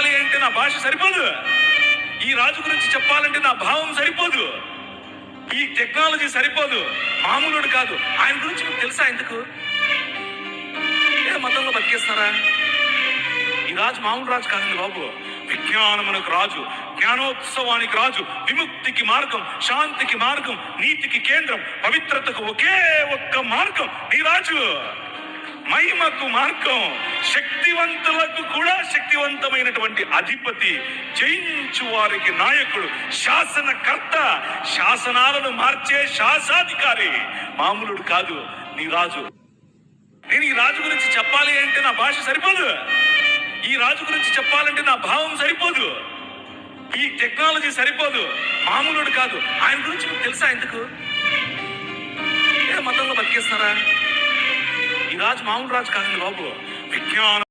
చెప్పాలి అంటే నా భాష సరిపోదు. ఈ రాజు గురించి చెప్పాలంటే నా భావం సరిపోదు. ఈ టెక్నాలజీ సరిపోదు. మామూలుడు కాదు. ఆయన గురించి మీకు తెలుసా? ఎందుకు మతంలో బతికేస్తారా? ఈ రాజు మామూలు రాజు కాదండి బాబు. విజ్ఞానమునకు రాజు, జ్ఞానోత్సవానికి రాజు, విముక్తికి మార్గం, శాంతికి మార్గం, నీతికి కేంద్రం, పవిత్రతకు ఒకే ఒక్క మార్గం నీ రాజు. మహిమకు మార్గం, శక్తివంతులకు కూడా శక్తివంతమైనటువంటి అధిపతి, జయించు వారికి నాయకుడు, శాసనకర్త, శాసనాలను మార్చే శాసాధికారి. మామూలుడు కాదు నీ రాజు. నేను ఈ రాజు గురించి చెప్పాలి అంటే నా భాష సరిపోదు. ఈ రాజు గురించి చెప్పాలంటే నా భావం సరిపోదు. ఈ టెక్నాలజీ సరిపోదు. మామూలుడు కాదు. ఆయన గురించి మీకు తెలుసా? ఎందుకు మతంలో బతికేస్తారా? ఈ రాజు మామూలు రాజు కాదండి బాబు. విజ్ఞానం